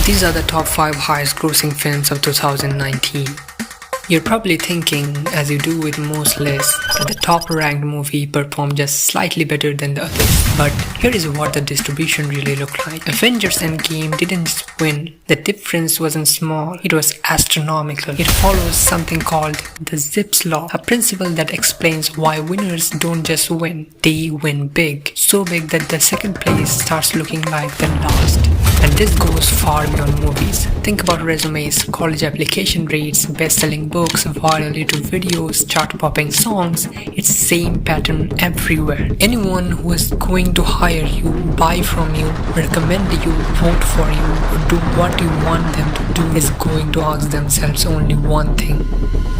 These are the top 5 highest grossing films of 2019. You're probably thinking, as you do with most lists, that the top ranked movie performed just slightly better than the others. But here is what the distribution really looked like. Avengers Endgame didn't just win. The difference wasn't small, it was astronomical. It follows something called the Zipf's Law, a principle that explains why winners don't just win, they win big. So big that the second place starts looking like the last. And this goes far beyond movies. Think about resumes, college application rates, best-selling books, viral YouTube videos, chart-popping songs. It's the same pattern everywhere. Anyone who is going to hire you, buy from you, recommend you, vote for you, or do what you want them to do is going to ask themselves only one thing.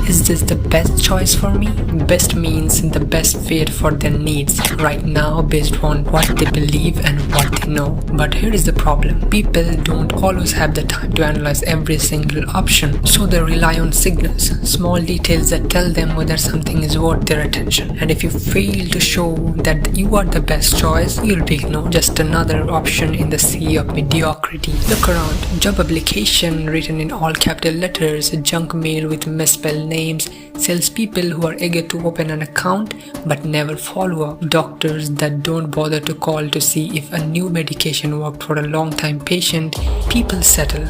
Is this the best choice for me? Best means the best fit for their needs right now based on what they believe and what they know. But here is the problem. People don't always have the time to analyze every single option, so they rely on signals, small details that tell them whether something is worth their attention. And if you fail to show that you are the best choice, you'll be ignored, just another option in the sea of mediocrity. Look around. Job application written in all capital letters, junk mail with misspelled names, salespeople who are eager to open an account but never follow up, doctors that don't bother to call to see if a new medication worked for a long-time patient. People settle.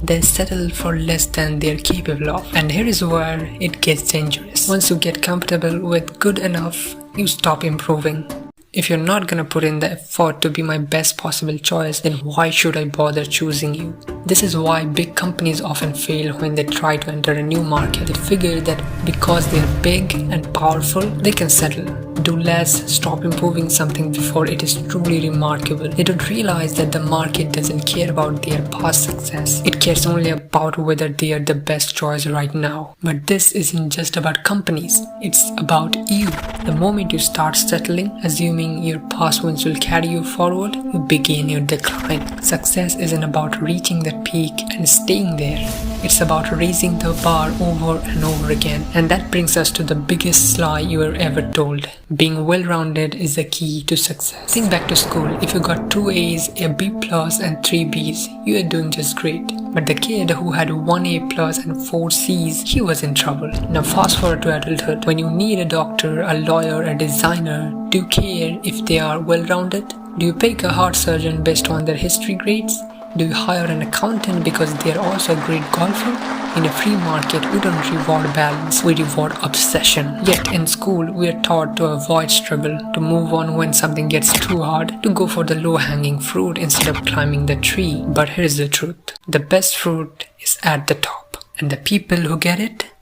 They settle for less than they're capable of. And here is where it gets dangerous. Once you get comfortable with good enough, you stop improving. If you're not gonna put in the effort to be my best possible choice, then why should I bother choosing you? This is why big companies often fail when they try to enter a new market. They figure that because they're big and powerful, they can settle, do less, stop improving something before it is truly remarkable. They don't realize that the market doesn't care about their past success. It cares only about whether they are the best choice right now. But this isn't just about companies, it's about you. The moment you start settling, assuming your past wins will carry you forward, you begin your decline. Success isn't about reaching the peak and staying there. It's about raising the bar over and over again. And that brings us to the biggest lie you were ever told. Being well-rounded is the key to success. Think back to school. If you got 2 A's, a B plus and 3 B's, you are doing just great. But the kid who had 1 A plus and 4 C's, he was in trouble. Now fast forward to adulthood. When you need a doctor, a lawyer, a designer, do you care if they are well-rounded? Do you pick a heart surgeon based on their history grades? Do you hire an accountant because they are also a great golfer? In a free market, we don't reward balance, we reward obsession. Yet in school, we are taught to avoid struggle, to move on when something gets too hard, to go for the low-hanging fruit instead of climbing the tree. But here's the truth. The best fruit is at the top. And the people who get it,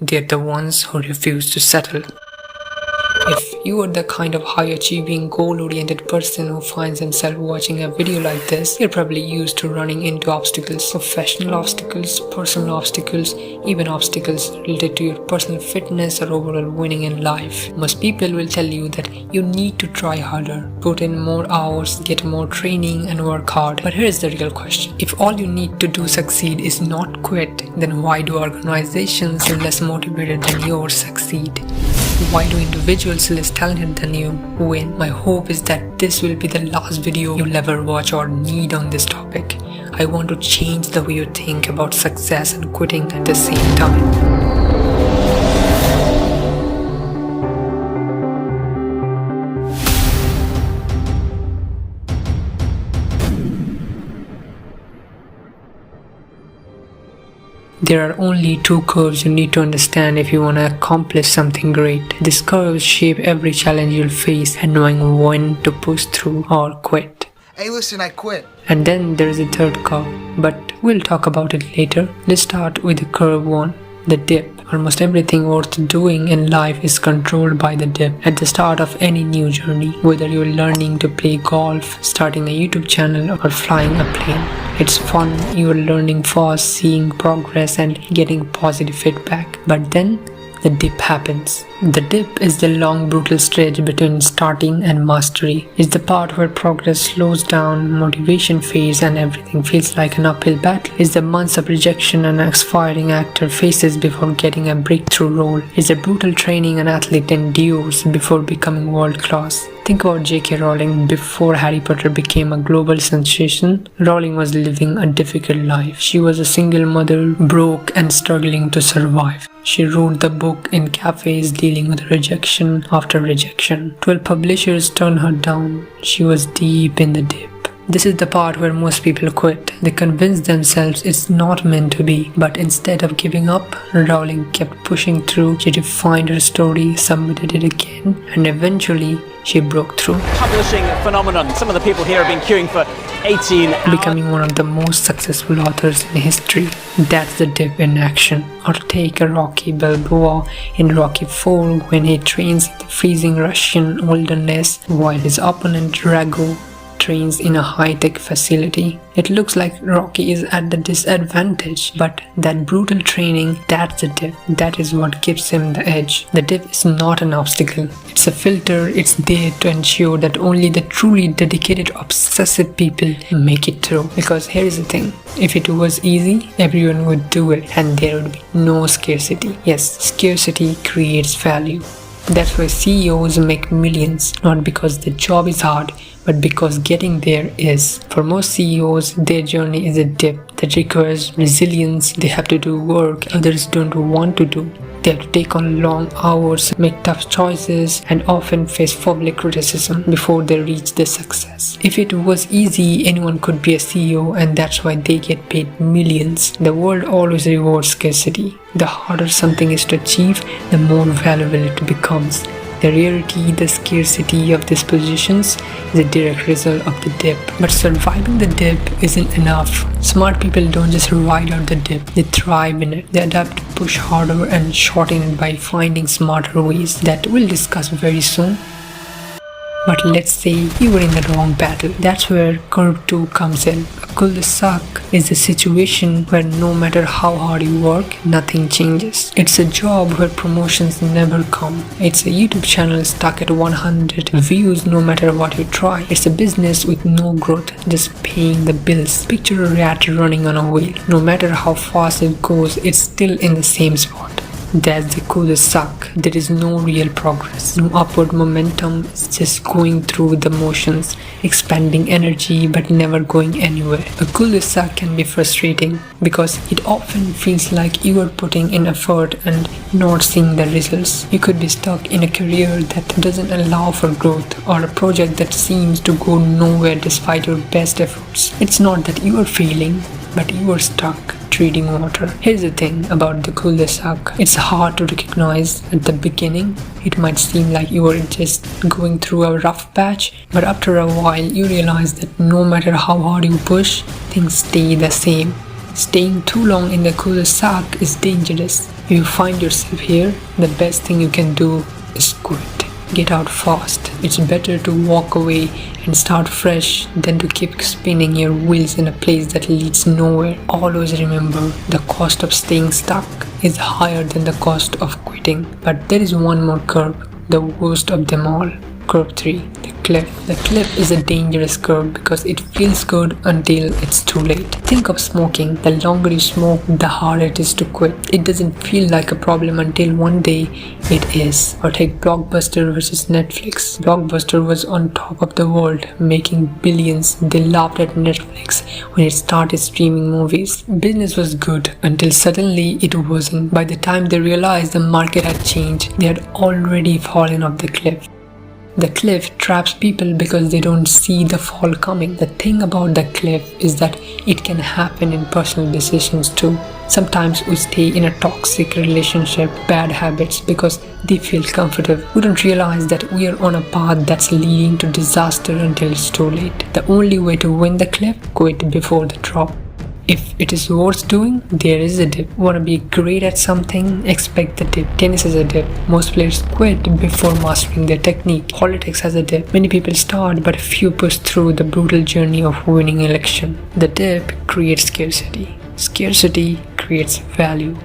they're the ones who refuse to settle. If you are the kind of high-achieving, goal-oriented person who finds himself watching a video like this, you're probably used to running into obstacles, professional obstacles, personal obstacles, even obstacles related to your personal fitness or overall winning in life. Most people will tell you that you need to try harder, put in more hours, get more training and work hard. But here's the real question. If all you need to do succeed is not quit, then why do organizations less motivated than yours succeed? Why do individuals less talented than you win? My hope is that this will be the last video you'll ever watch or need on this topic. I want to change the way you think about success and quitting at the same time. There are only 2 curves you need to understand if you want to accomplish something great. These curves shape every challenge you'll face and knowing when to push through or quit. Hey listen, I quit. And then there is a third curve, but we'll talk about it later. Let's start with the curve 1, the dip. Almost everything worth doing in life is controlled by the dip. At the start of any new journey, whether you're learning to play golf, starting a YouTube channel, or flying a plane, it's fun, you're learning fast, seeing progress and getting positive feedback. But then the dip happens. The dip is the long brutal stretch between starting and mastery. It's the part where progress slows down, motivation fades and everything feels like an uphill battle. It's the months of rejection an aspiring actor faces before getting a breakthrough role. It's the brutal training an athlete endures before becoming world class. Think about J.K. Rowling. Before Harry Potter became a global sensation, Rowling was living a difficult life. She was a single mother, broke and struggling to survive. She wrote the book in cafes, dealing with rejection after rejection. 12 publishers turned her down. She was deep in the dip. This is the part where most people quit. They convince themselves it's not meant to be. But instead of giving up, Rowling kept pushing through. She refined her story, submitted it again, and eventually she broke through. Publishing phenomenon. Some of the people here have been queuing for 18 hours. Becoming one of the most successful authors in history. That's the dip in action. Or take a Rocky Balboa in Rocky IV when he trains in the freezing Russian wilderness while his opponent Drago trains in a high-tech facility. It looks like Rocky is at the disadvantage, but that brutal training, that's the dip. That is what gives him the edge. The dip is not an obstacle. It's a filter. It's there to ensure that only the truly dedicated, obsessive people make it through. Because here is the thing. If it was easy, everyone would do it and there would be no scarcity. Yes, scarcity creates value. That's why CEOs make millions, not because the job is hard, but because getting there is. For most CEOs, their journey is a dip that requires resilience. They have to do work others don't want to do. They have to take on long hours, make tough choices, and often face public criticism before they reach their success. If it was easy, anyone could be a CEO, and that's why they get paid millions. The world always rewards scarcity. The harder something is to achieve, the more valuable it becomes. The rarity, the scarcity of these positions is a direct result of the dip. But surviving the dip isn't enough. Smart people don't just ride out the dip, they thrive in it. They adapt to push harder and shorten it by finding smarter ways that we'll discuss very soon. But let's say you were in the wrong battle. That's where Curve 2 comes in. A cul-de-sac is a situation where no matter how hard you work, nothing changes. It's a job where promotions never come. It's a YouTube channel stuck at 100 views no matter what you try. It's a business with no growth, just paying the bills. Picture a rat running on a wheel. No matter how fast it goes, it's still in the same spot. That's the cul-de-sac. There is no real progress, no upward momentum. It's just going through the motions, expanding energy but never going anywhere. A cul-de-sac can be frustrating because it often feels like you are putting in effort and not seeing the results. You could be stuck in a career that doesn't allow for growth, or a project that seems to go nowhere despite your best efforts. It's not that you are failing, but you are stuck treading water. Here's the thing about the cul-de-sac. It's hard to recognize at the beginning. It might seem like you are just going through a rough patch, but after a while you realize that no matter how hard you push, things stay the same. Staying too long in the cul-de-sac is dangerous. If you find yourself here, the best thing you can do is quit. Get out fast. It's better to walk away and start fresh than to keep spinning your wheels in a place that leads nowhere. Always remember, the cost of staying stuck is higher than the cost of quitting. But there is one more curve, the worst of them all. Curve 3, the cliff. The cliff is a dangerous curve because it feels good until it's too late. Think of smoking. The longer you smoke, the harder it is to quit. It doesn't feel like a problem until one day it is. Or take Blockbuster versus Netflix. Blockbuster was on top of the world, making billions. They laughed at Netflix when it started streaming movies. Business was good until suddenly it wasn't. By the time they realized the market had changed, they had already fallen off the cliff. The cliff traps people because they don't see the fall coming. The thing about the cliff is that it can happen in personal decisions too. Sometimes we stay in a toxic relationship, bad habits, because they feel comfortable. We don't realize that we are on a path that's leading to disaster until it's too late. The only way to win the cliff, quit before the drop. If it is worth doing, there is a dip. Want to be great at something? Expect the dip. Tennis has a dip. Most players quit before mastering their technique. Politics has a dip. Many people start, but few push through the brutal journey of winning an election. The dip creates scarcity. Scarcity creates value.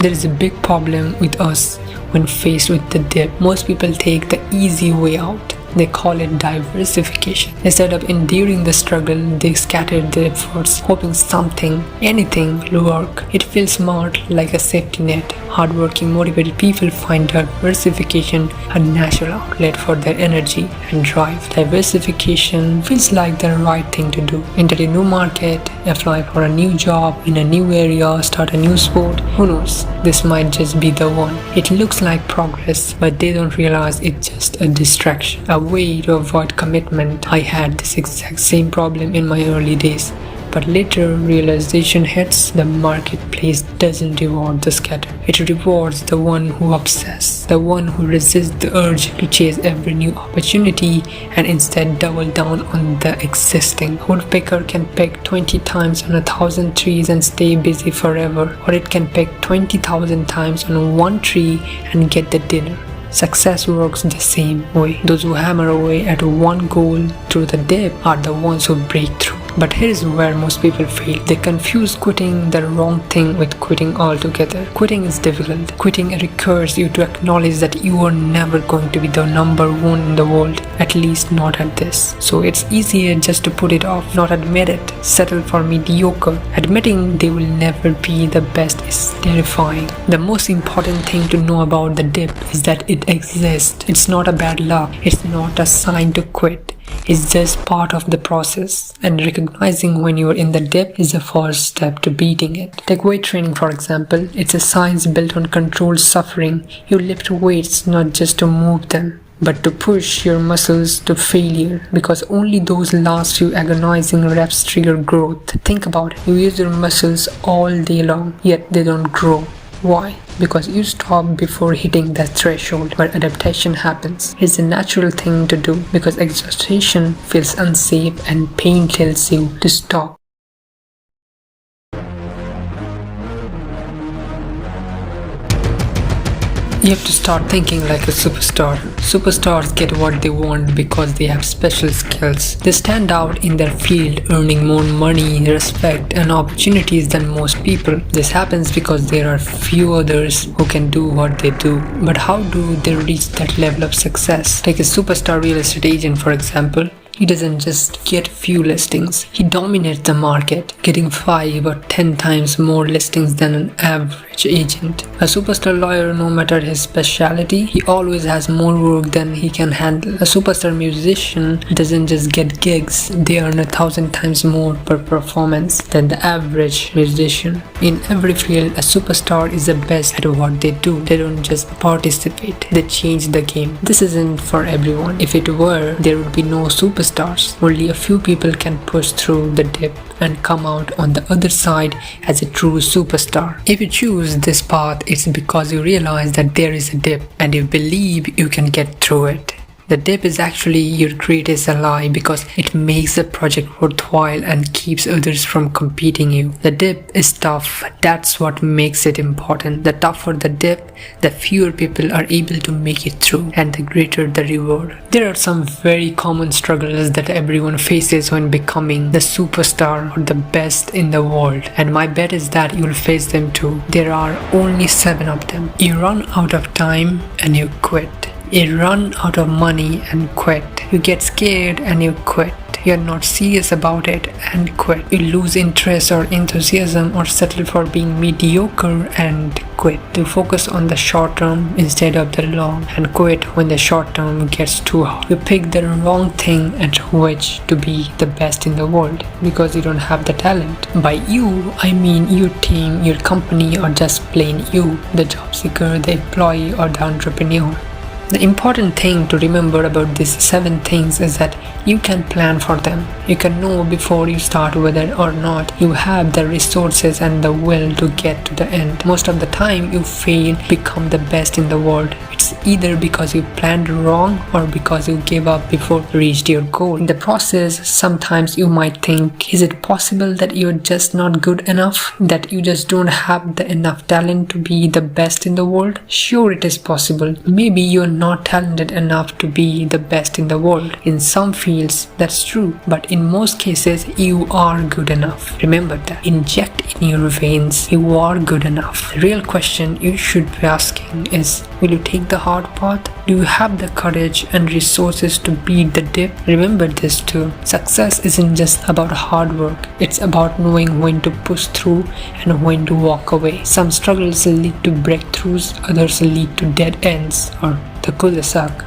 There is a big problem with us when faced with the dip. Most people take the easy way out. They call it diversification. Instead of enduring the struggle, they scattered their efforts, hoping something, anything will work. It feels smart, like a safety net. Hardworking, motivated people find diversification a natural outlet for their energy and drive. Diversification feels like the right thing to do. Enter a new market, apply for a new job in a new area, start a new sport. Who knows? This might just be the one. It looks like progress, but they don't realize it's just a distraction, a way to avoid commitment. I had this exact same problem in my early days. But later realization hits, the marketplace doesn't reward the scatter. It rewards the one who obsess, the one who resists the urge to chase every new opportunity and instead double down on the existing. A woodpecker can peck 20 times on 1,000 trees and stay busy forever, or it can peck 20,000 times on one tree and get the dinner. Success works the same way. Those who hammer away at one goal through the dip are the ones who break through. But here is where most people fail. They confuse quitting the wrong thing with quitting altogether. Quitting is difficult. Quitting requires you to acknowledge that you are never going to be the number one in the world, at least not at this. So it's easier just to put it off, not admit it, settle for mediocre. Admitting they will never be the best is terrifying. The most important thing to know about the dip is that it exists. It's not a bad luck. It's not a sign to quit. It's just part of the process, and recognizing when you're in the dip is the first step to beating it. Take weight training for example. It's a science built on controlled suffering. You lift weights not just to move them, but to push your muscles to failure, because only those last few agonizing reps trigger growth. Think about it. You use your muscles all day long, yet they don't grow. Why? Because you stop before hitting that threshold where adaptation happens. It's a natural thing to do because exhaustion feels unsafe and pain tells you to stop. You have to start thinking like a superstar. Superstars get what they want because they have special skills. They stand out in their field, earning more money, respect, and opportunities than most people. This happens because there are few others who can do what they do. But how do they reach that level of success? Take a superstar real estate agent, for example. He doesn't just get few listings, he dominates the market, getting 5 or 10 times more listings than an average agent. A superstar lawyer, no matter his specialty, he always has more work than he can handle. A superstar musician doesn't just get gigs, they earn 1,000 times more per performance than the average musician. In every field, a superstar is the best at what they do. They don't just participate, they change the game. This isn't for everyone. If it were, there would be no superstar. Only a few people can push through the dip and come out on the other side as a true superstar. If you choose this path, it's because you realize that there is a dip and you believe you can get through it. The dip is actually your greatest ally because it makes the project worthwhile and keeps others from competing you. The dip is tough, that's what makes it important. The tougher the dip, the fewer people are able to make it through and the greater the reward. There are some very common struggles that everyone faces when becoming the superstar or the best in the world, and my bet is that you'll face them too. There are only 7 of them. You run out of time and you quit. You run out of money and quit. You get scared and you quit. You're not serious about it and quit. You lose interest or enthusiasm or settle for being mediocre and quit. You focus on the short term instead of the long and quit when the short term gets too hard. You pick the wrong thing at which to be the best in the world because you don't have the talent. By you, I mean your team, your company, or just plain you, the job seeker, the employee, or the entrepreneur. The important thing to remember about these 7 things is that you can plan for them. You can know before you start whether or not you have the resources and the will to get to the end. Most of the time you fail to become the best in the world. It's either because you planned wrong or because you gave up before you reached your goal. In the process, sometimes you might think, is it possible that you're just not good enough? That you just don't have the enough talent to be the best in the world? Sure, it is possible. Maybe you're not talented enough to be the best in the world. In some fields, that's true, but in most cases, you are good enough. Remember that. Inject in your veins, you are good enough. The real question you should be asking is, will you take the hard path? Do you have the courage and resources to beat the dip? Remember this too. Success isn't just about hard work. It's about knowing when to push through and when to walk away. Some struggles lead to breakthroughs, others lead to dead ends or the cul-de-sac.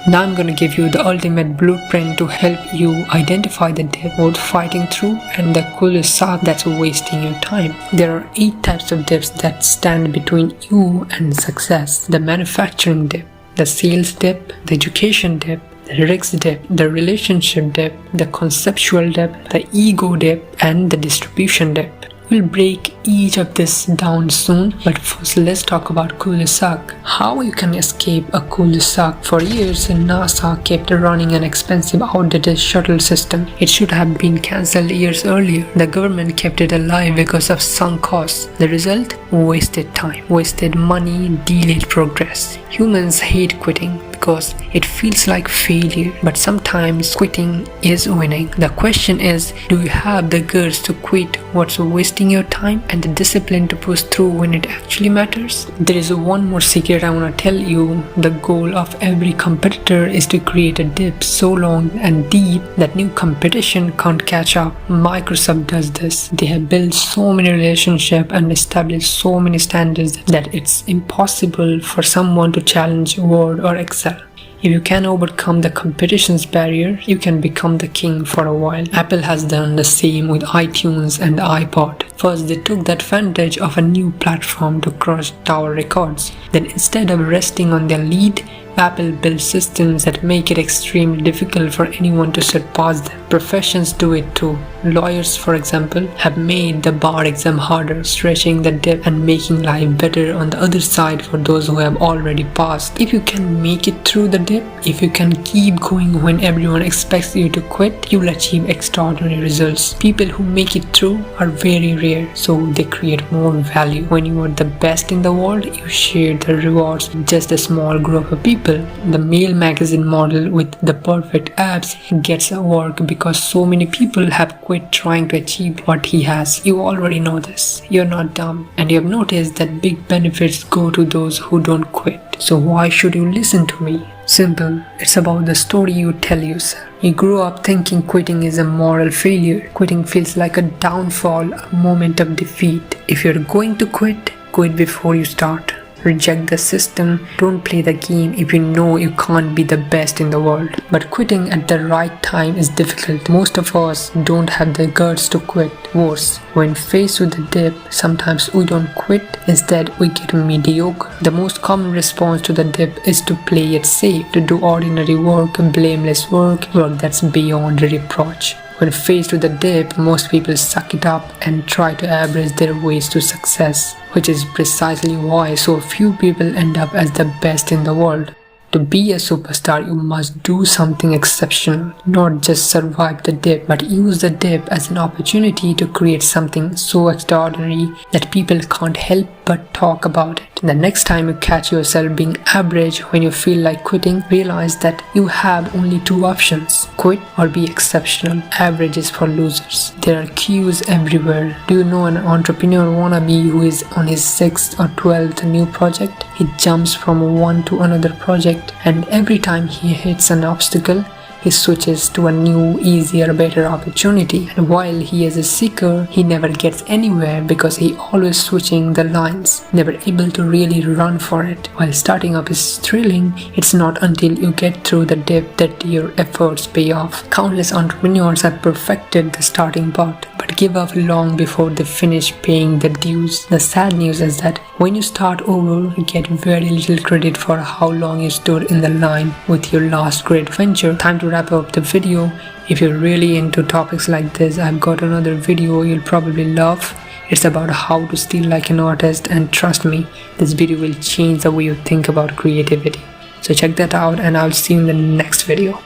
Now I'm gonna give you the ultimate blueprint to help you identify the dip worth fighting through and the cul-de-sac that's wasting your time. There are 8 types of dips that stand between you and success. The manufacturing dip, the sales dip, the education dip, the risk dip, the relationship dip, the conceptual dip, the ego dip, and the distribution dip. We'll break each of this down soon, but first let's talk about cul-de-sac. How you can escape a cul-de-sac. For years, NASA kept running an expensive outdated shuttle system. It should have been cancelled years earlier. The government kept it alive because of sunk costs. The result? Wasted time, wasted money, delayed progress. Humans hate quitting because it feels like failure, but sometimes quitting is winning. The question is, do you have the guts to quit what's wasting your time and the discipline to push through when it actually matters? There is one more secret I want to tell you. The goal of every competitor is to create a dip so long and deep that new competition can't catch up. Microsoft does this. They have built so many relationships and established so many standards that it's impossible for someone to challenge Word or Excel. If you can overcome the competition's barrier, you can become the king for a while. Apple has done the same with iTunes and iPod. First, they took the advantage of a new platform to crush tower records. Then instead of resting on their lead, Apple built systems that make it extremely difficult for anyone to surpass them. Professions do it too. Lawyers, for example, have made the bar exam harder, stretching the dip and making life better on the other side for those who have already passed. If you can make it through the dip, if you can keep going when everyone expects you to quit, you will achieve extraordinary results. People who make it through are very rare, so they create more value. When you are the best in the world, you share the rewards with just a small group of people. The male magazine model with the perfect abs gets work because so many people have quit trying to achieve what he has. You already know this. You're not dumb, and you have noticed that big benefits go to those who don't quit. So why should you listen to me? Simple. It's about the story you tell yourself. You grew up thinking quitting is a moral failure. Quitting feels like a downfall, a moment of defeat. If you're going to quit, quit before you start. Reject the system. Don't play the game if you know you can't be the best in the world. But quitting at the right time is difficult. Most of us don't have the guts to quit. Worse, when faced with the dip, sometimes we don't quit. Instead, we get mediocre. The most common response to the dip is to play it safe, to do ordinary work, blameless work that's beyond reproach. When faced with a dip, most people suck it up and try to average their ways to success, which is precisely why so few people end up as the best in the world. To be a superstar, you must do something exceptional, not just survive the dip, but use the dip as an opportunity to create something so extraordinary that people can't help but talk about it. The next time you catch yourself being average when you feel like quitting, realize that you have only 2 options: quit or be exceptional. Average is for losers. There are queues everywhere. Do you know an entrepreneur wannabe who is on his 6th or 12th new project? He jumps from one to another project, and every time he hits an obstacle, he switches to a new, easier, better opportunity. And while he is a seeker, he never gets anywhere because he always switching the lines, never able to really run for it. While starting up is thrilling, it's not until you get through the dip that your efforts pay off. Countless entrepreneurs have perfected the starting part, but give up long before they finish paying the dues. The sad news is that when you start over, you get very little credit for how long you stood in the line with your last great venture. Time to wrap up the video. If you're really into topics like this, I've got another video you'll probably love. It's about how to steal like an artist, and trust me, this video will change the way you think about creativity. So check that out, and I'll see you in the next video.